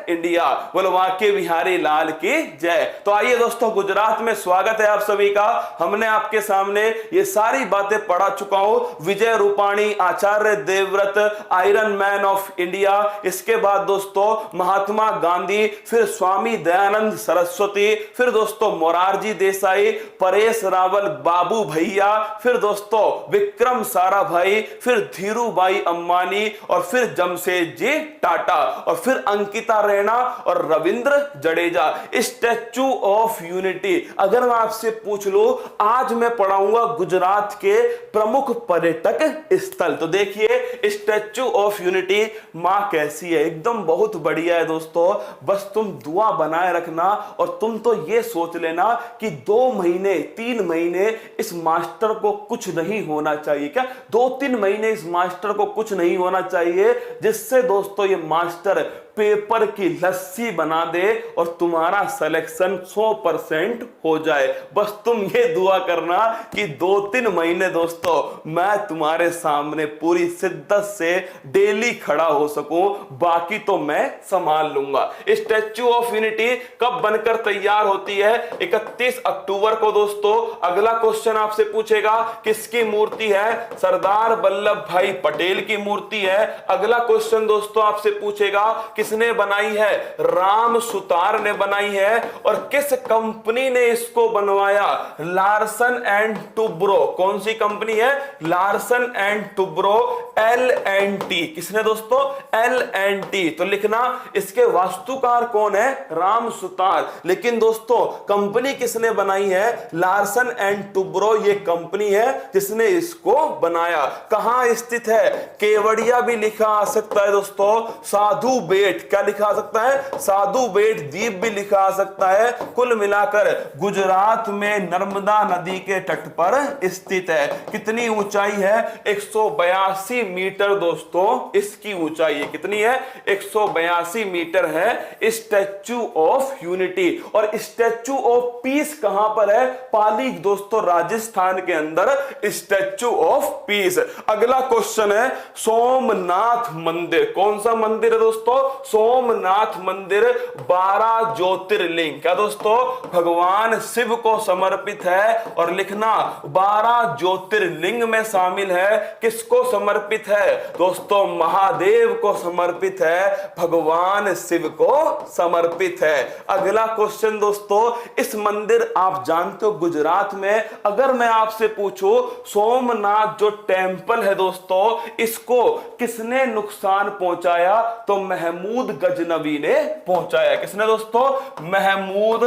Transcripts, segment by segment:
India. बोलो वाके बिहारी लाल की जय। तो आइए दोस्तों, गुजरात में स्वागत है आप सभी का। हमने आपके सामने ये सारी बातें पढ़ा चुका हूं। Vijay Rupani, Acharya Devvrat, iron man of India, इसके बाद दोस्तों महात्मा गांधी, फिर स्वामी दयानंद सरस्वती, फिर दोस्तों मोरारजी देसाई, परेश रावल, बाबू भैया, फिर दोस्तों विक्रम साराभाई, फिर धीरूभाई अंबानी, और फिर जमशेदजी टाटा, और फिर अंकिता रैना और Ravindra Jadeja. Statue of unity, अगर मैं आपसे पूछ लूं आज मैं पढ़ाऊंगा गुजरात के प्रमुख पर्यटक स्थल, तो देखिए स्टैच्यू ऑफ यूनिटी मां कैसी है, एकदम बहुत बढ़िया है दोस्तों। बस तुम दुआ बनाए रखना और तुम तो ये सोच लेना कि 2 महीने 3 महीने इस मास्टर को कुछ नहीं होना चाहिए। क्या 2-3 महीने इस मास्टर को कुछ नहीं होना चाहिए, जिससे दोस्तों ये मास्टर पेपर की लस्सी बना दे और तुम्हारा सिलेक्शन 100% हो जाए। बस तुम ये दुआ करना कि 2-3 महीने दोस्तों मैं तुम्हारे सामने पूरी शिद्दत से डेली खड़ा हो सकूं, बाकी तो मैं संभाल लूंगा। स्टैच्यू ऑफ यूनिटी कब बनकर तैयार होती है? 31 अक्टूबर को दोस्तों। अगला क्वेश्चन आपसे पूछेगा किसकी मूर्ति है? सरदार वल्लभ भाई पटेल की मूर्ति है। अगला क्वेश्चन दोस्तों आपसे पूछेगा किसने बनाई है? राम सुतार ने बनाई है। और किस कंपनी ने इसको बनवाया? Larsen and Toubro. कौन सी कंपनी है? Larsen and Toubro, L&T। किसने दोस्तों? L&T। तो लिखना इसके वास्तुकार कौन है? राम सुतार। लेकिन दोस्तों कंपनी किसने बनाई है? लार्सन एंड टुब्रो ये कंपनी है जिसने इसको बनाया। कहां स्थित है? केवड़िया भी लिखा आ सकता है दोस्तों, साधु बेट, क्या लिखा आ सकता है? साधु बेट द्वीप भी लिखा आ सकता है। कुल मिलाकर गुजरात में नर्मदा नदी के तट पर स्थित है। कितनी ऊंचाई है? 182 मीटर दोस्तों इसकी ऊंचाई है। कितनी है? 182 मीटर है स्टैच्यू ऑफ यूनिटी। और स्टैच्यू ऑफ पीस कहां पर है? पाली दोस्तों, राजस्थान के अंदर स्टैच्यू ऑफ पीस। अगला क्वेश्चन है सोमनाथ मंदिर। कौन सा मंदिर है दोस्तों? सोमनाथ मंदिर 12 ज्योतिर्लिंग, क्या दोस्तों? भगवान शिव को समर्पित है। और लिखना 12 ज्योतिर्लिंग में शामिल है। किसको समर्पित है दोस्तों? महादेव को समर्पित है, भगवान शिव को समर्पित है। अगला क्वेश्चन दोस्तों, इस मंदिर आप जानते हो गुजरात में, अगर मैं आपसे पूछूं सोमनाथ जो टेंपल है दोस्तों इसको किसने नुकसान पहुंचाया? तो महमूद गजनवी ने पहुंचाया। किसने दोस्तों? महमूद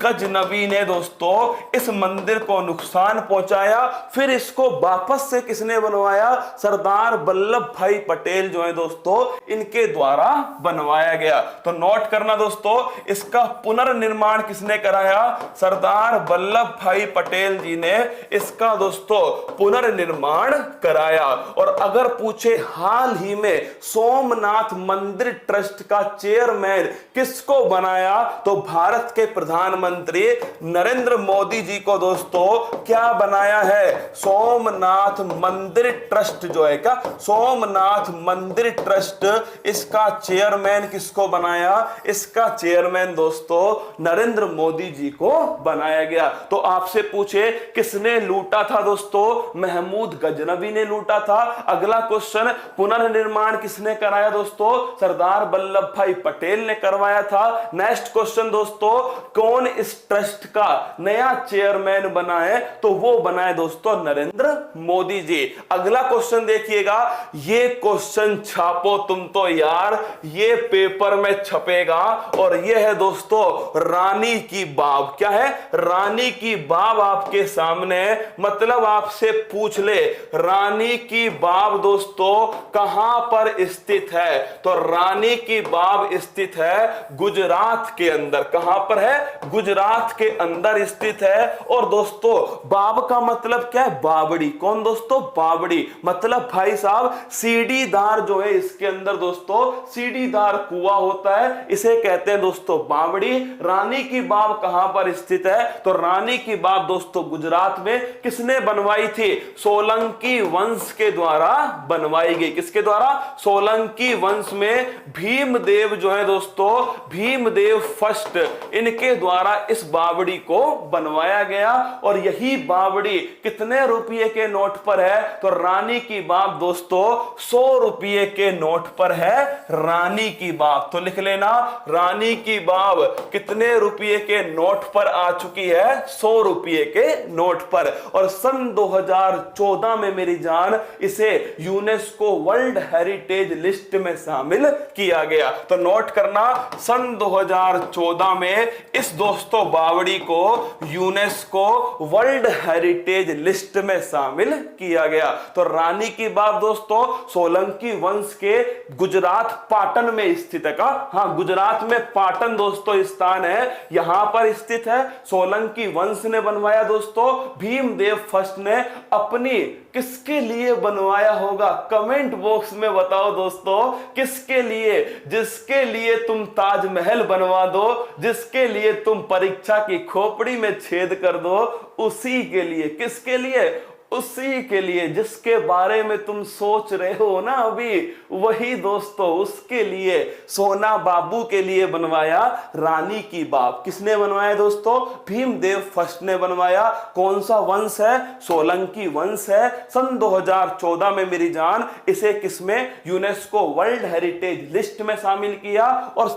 गजनवी ने दोस्तों इस मंदिर को नुकसान पहुंचाया। फिर इसको वापस से किसने बनवाया? सरदार वल्लभ भाई पटेल जो है दोस्तों इनके द्वारा बनवाया गया। तो नोट करना दोस्तों, इसका पुनर्निर्माण किसने कराया? सरदार वल्लभ भाई पटेल जी ने इसका दोस्तों पुनर्निर्माण कराया। और अगर पूछे हाल ही में सोमनाथ मंदिर ट्रस्ट का चेयरमैन किसको बनाया? तो भारत के प्रधानमंत्री नरेंद्र मोदी जी को दोस्तों क्या बनाया है? सोमनाथ मंदिर ट्रस्ट जो है, क्या सोमनाथ मंदिर ट्रस्ट, इसका चेयरमैन किसको बनाया? इसका चेयरमैन दोस्तों नरेंद्र मोदी जी को बनाया गया। तो आपसे पूछे किसने लूटा था दोस्तों? महमूद गजनवी ने लूटा था। अगला क्वेश्चन, पुनर्निर्माण किसने कराया दोस्तों? सरदार वल्लभ भाई पटेल ने करवाया था। नेक्स्ट क्वेश्चन दोस्तों, कौन इस ट्रस्ट का नया चेयरमैन बना है? तो वो बना है दोस्तों नरेंद्र मोदी जी। अगला क्वेश्चन देखिएगा, ये क्वेश्चन छापो तुम तो यार, ये पेपर में छपेगा। और ये है दोस्तों रानी की बाव। क्या है? रानी की बाव आपके सामने। मतलब आपसे पूछ ले रानी की बाव दोस्तों कहां पर स्थित है? तो रानी की बाव स्थित है गुजरात के अंदर। कहां पर है? गुजरात के अंदर स्थित है। और दोस्तों बाव का मतलब क्या है? बावड़ी। कौन दोस्तों? बावड़ी। मतलब भाई साहब सीढ़ीदार जो है इसके अंदर दोस्तों सीढ़ीदार कुआं होता है, इसे कहते हैं दोस्तों बावड़ी। रानी की बाव कहां पर स्थित है? तो रानी की बाव दोस्तों गुजरात में। किसने बनवाई थी? सोलंकी वंश के द्वारा बनवाई गई। किसके द्वारा? सोलंकी वंश में भीम भीमदेव जो है दोस्तों, भीमदेव फर्स्ट, इनके द्वारा इस बावड़ी को बनवाया गया। और यही बावड़ी कितने रुपये के नोट पर है? तो रानी की बाव दोस्तों 100 रुपये के नोट पर है। रानी की बाव तो लिख लेना, रानी की बाव कितने रुपये के नोट पर आ चुकी है? 100 रुपये के नोट पर। और सन 2014 में मेरी जान इसे यूनेस्को वर्ल्ड हेरिटेज लिस्ट में शामिल किया गया। तो नोट करना, सन 2014 में इस दोस्तों बावड़ी को यूनेस्को वर्ल्ड हेरिटेज लिस्ट में शामिल किया गया। तो रानी की बाव दोस्तों सोलंकी वंश के गुजरात पाटन में स्थित है। हाँ, गुजरात में पाटन दोस्तों स्थान है, यहां पर स्थित है। सोलंकी वंश ने बनवाया दोस्तों, भीमदेव फर्स्ट ने अपनी किसके लिए बनवाया होगा? कमेंट बॉक्स में बताओ दोस्तों, किसके लिए? जिसके लिए तुम ताजमहल बनवा दो, जिसके लिए तुम परीक्षा की खोपड़ी में छेद कर दो, उसी के लिए। किसके लिए? उसी के लिए जिसके बारे में तुम सोच रहे हो ना अभी, वही दोस्तों, उसके लिए, सोना बाबू के लिए बनवाया रानी की बाव। किसने बनवाया दोस्तों? भीमदेव फर्स्ट ने बनवाया। कौन सा वंश है? सोलंकी वंश है। सन 2014 में मेरी जान इसे किसमें? यूनेस्को वर्ल्ड हेरिटेज लिस्ट में शामिल किया। और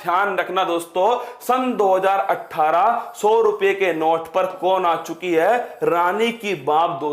ध्यान रखना दोस्तों, सन 2018 100 रुपए के नोट पर कौन आ चुकी है? रानी की बाव दोस्तों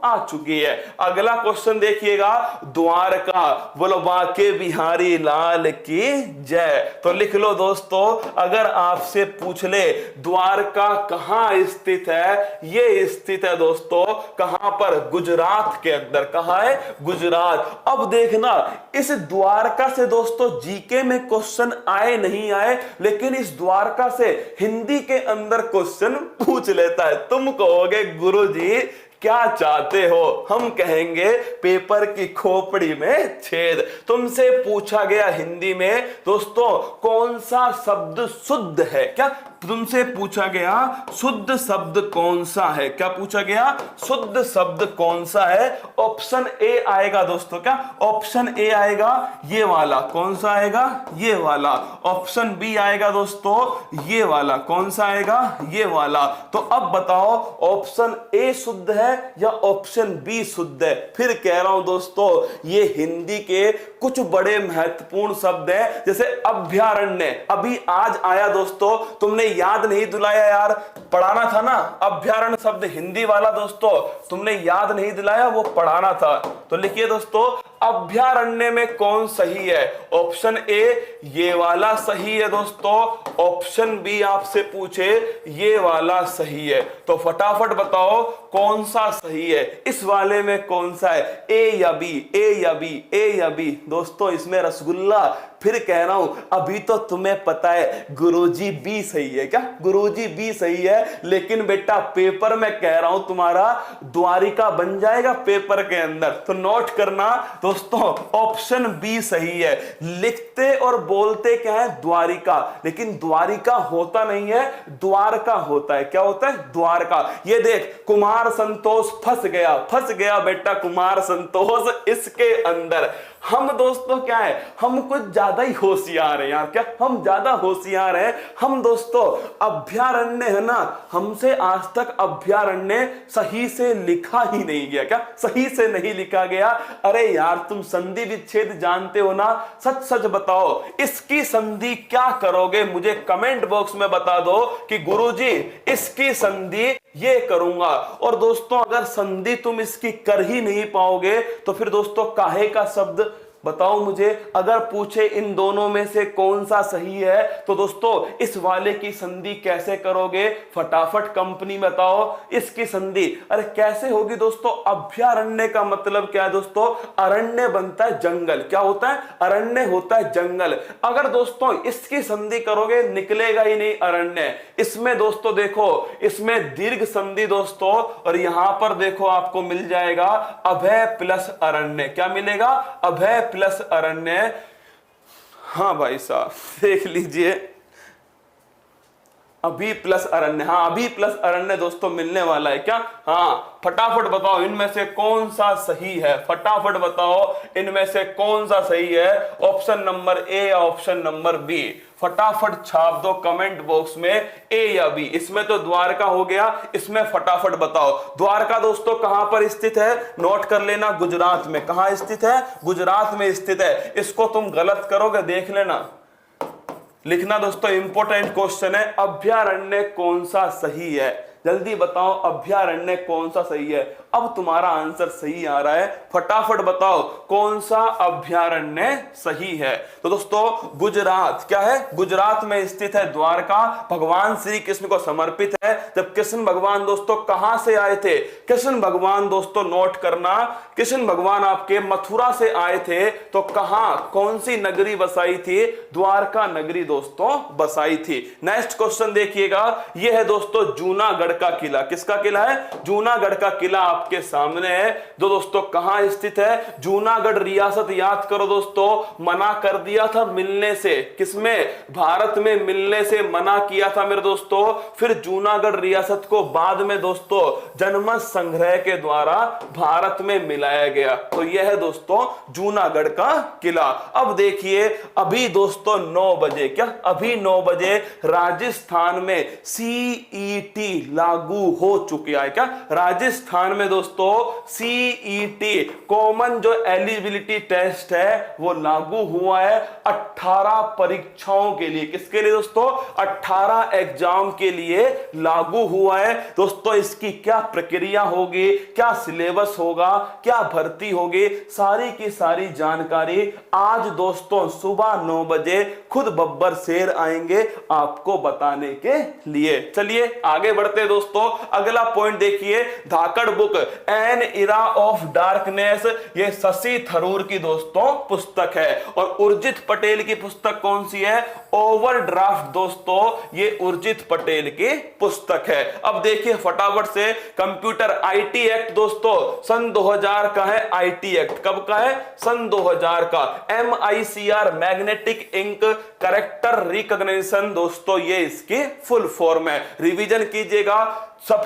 आ चुकी है। अगला क्वेश्चन देखिएगा, द्वारका, बोलो बाके बिहारी लाल की जय। तो लिख लो दोस्तों, अगर आपसे पूछ ले द्वारका कहां स्थित है, ये स्थित है दोस्तों कहां पर? गुजरात के अंदर। कहां है? गुजरात। अब देखना, इस द्वारका से दोस्तों जीके में क्वेश्चन आए नहीं आए, लेकिन इस द्वारका से हिंदी के अंदर क्वेश्चन पूछ लेता है। तुम कहोगे गुरुजी क्या चाहते हो? हम कहेंगे पेपर की खोपड़ी में छेद। तुमसे पूछा गया हिंदी में दोस्तों कौन सा शब्द शुद्ध है? क्या तुमसे पूछा गया शुद्ध शब्द कौन सा है? क्या पूछा गया? शुद्ध शब्द कौन सा है? ऑप्शन ए आएगा दोस्तों। क्या ऑप्शन ए आएगा? ये वाला। कौन सा आएगा? ये वाला। ऑप्शन बी आएगा दोस्तों ये वाला। कौन सा आएगा? ये वाला। तो अब बताओ ऑप्शन ए शुद्ध है या ऑप्शन बी शुद्ध है? फिर कह रहा हूं दोस्तों, ये हिंदी के कुछ बड़े महत्वपूर्ण शब्द हैं, जैसे अभ्यारण्य। अभी आज आया दोस्तों, तुमने याद नहीं दिलाया यार, पढ़ाना था ना अभ्यारण्य शब्द हिंदी वाला दोस्तों, तुमने याद नहीं दिलाया, वो पढ़ाना था। तो लिखिए दोस्तों, अभ्यारण्य में कौन सही है? ऑप्शन ए ये वाला सही है दोस्तों। ऑप्शन बी आपसे पूछे ये वाला सही है, तो फटाफट बताओ कौन सा सही है? इस वाले में कौन सा है? ए या बी? ए या बी? ए या बी? दोस्तों इसमें रसगुल्ला। फिर कह रहा हूं, अभी तो तुम्हें पता है गुरुजी बी सही है। क्या गुरुजी बी सही है? लेकिन बेटा पेपर में कह रहा हूं तुम्हारा द्वारिका बन जाएगा पेपर के अंदर। तो नोट करना दोस्तों, ऑप्शन बी सही है। लिखते और बोलते क्या है? द्वारिका, लेकिन द्वारिका होता नहीं है, द्वारका होता है। क्या होता है? द्वारका। ये देख, कुमार संतोष फंस गया बेटा कुमार संतोष इसके अंदर। हम दोस्तों क्या है, हम कुछ ज्यादा ही होशियार हैं यार। क्या हम ज्यादा होशियार हैं? हम दोस्तों अभ्यारण्य है ना, हमसे आज तक अभ्यारण्य सही से लिखा ही नहीं गया। क्या सही से नहीं लिखा गया? अरे यार तुम संधि विच्छेद जानते हो ना, सच सच बताओ इसकी संधि क्या करोगे? मुझे कमेंट बॉक्स में बता दो कि गुरुजी इसकी संधि ये करूंगा। और दोस्तों अगर संधि तुम इसकी कर ही नहीं पाओगे तो फिर दोस्तों काहे का शब्द बताओ मुझे। अगर पूछे इन दोनों में से कौन सा सही है, तो दोस्तों इस वाले की संधि कैसे करोगे? फटाफट कंपनी बताओ इसकी संधि। अरे कैसे होगी दोस्तों? अभ्यारण्य का मतलब क्या है दोस्तों? अरण्य बनता है जंगल। क्या होता है? अरण्य होता है जंगल। अगर दोस्तों इसकी संधि करोगे निकलेगा ही नहीं अरण्य। इसमें दोस्तों देखो, इसमें दीर्घ संधि दोस्तों, और यहां पर देखो आपको मिल जाएगा अभय प्लस अरण्य। क्या मिलेगा? अभय प्लस अरण्य। हाँ भाई साहब देख लीजिए, अभी प्लस अरण्य, हाँ अभी प्लस अरण्य दोस्तों मिलने वाला है क्या? हाँ, फटाफट बताओ इनमें से कौन सा सही है, फटाफट बताओ इनमें से कौन सा सही है, ऑप्शन नंबर ए या ऑप्शन नंबर बी? फटाफट छाप दो कमेंट बॉक्स में ए या बी। इसमें तो द्वारका हो गया, इसमें फटाफट बताओ द्वारका दोस्तों कहां पर स्थित है, नोट कर लेना, गुजरात में। कहां स्थित है? गुजरात में स्थित है। इसको तुम गलत करोगे देख लेना, लिखना दोस्तों, इंपॉर्टेंट क्वेश्चन है। अभयारण्य कौन सा सही है, जल्दी बताओ अभयारण्य कौन सा सही है। अब तुम्हारा आंसर सही आ रहा है, फटाफट बताओ कौन सा अभयारण्य सही है। तो दोस्तों गुजरात क्या है, गुजरात में स्थित है द्वारका, भगवान श्री कृष्ण को समर्पित है। जब कृष्ण भगवान दोस्तों कहां से आए थे, कृष्ण भगवान दोस्तों नोट करना, कृष्ण भगवान आपके मथुरा से आए थे तो कहां, कौन सी नगरी बसाई थी? द्वारका नगरी दोस्तों बसाई थी। नेक्स्ट क्वेश्चन देखिएगा, यह है दोस्तों जूनागढ़ का किला। किसका किला है? जूनागढ़ का किला आपके सामने है, जो दोस्तों कहां स्थित है? जूनागढ़ रियासत, याद करो दोस्तों, मना कर दिया था मिलने से, किसमें? भारत में मिलने से मना किया था मेरे दोस्तों। फिर जूनागढ़ रियासत को बाद में दोस्तों जनमत संग्रह के द्वारा भारत में मिलाया गया। तो यह है दोस्तों जूनागढ़ का किला। अब देखिए अभी दोस्तों 9 बजे, क्या अभी 9 बजे राजस्थान में सीईटी लागू हो चुका है। क्या राजस्थान में दोस्तों सीईटी कॉमन जो एलिजिबिलिटी टेस्ट है वो लागू हुआ है 18 परीक्षाओं के लिए। किसके लिए दोस्तों? 18 एग्जाम के लिए लागू हुआ है दोस्तों। इसकी क्या प्रक्रिया होगी, क्या सिलेबस होगा, क्या भर्ती होगी, सारी की सारी जानकारी आज दोस्तों सुबह 9 बजे खुद बब्बर शेर आएंगे आपको बताने के लिए। चलिए आगे बढ़ते हैं दोस्तों। अगला पॉइंट देखिए, धाकड़ book an era of darkness, ये शशि थरूर की दोस्तों पुस्तक है। और उर्जित पटेल की पुस्तक कौन सी है? ओवरड्राफ्ट दोस्तों, ये उर्जित पटेल की पुस्तक है। अब देखिए फटाफट से, कंप्यूटर आईटी एक्ट दोस्तों सन 2000 का है। आईटी एक्ट कब का है? सन 2000 का। MICR magnetic ink character recognition दोस्तों, ये इसकी फुल फॉर्म है। रिवीजन कीजिएगा। सब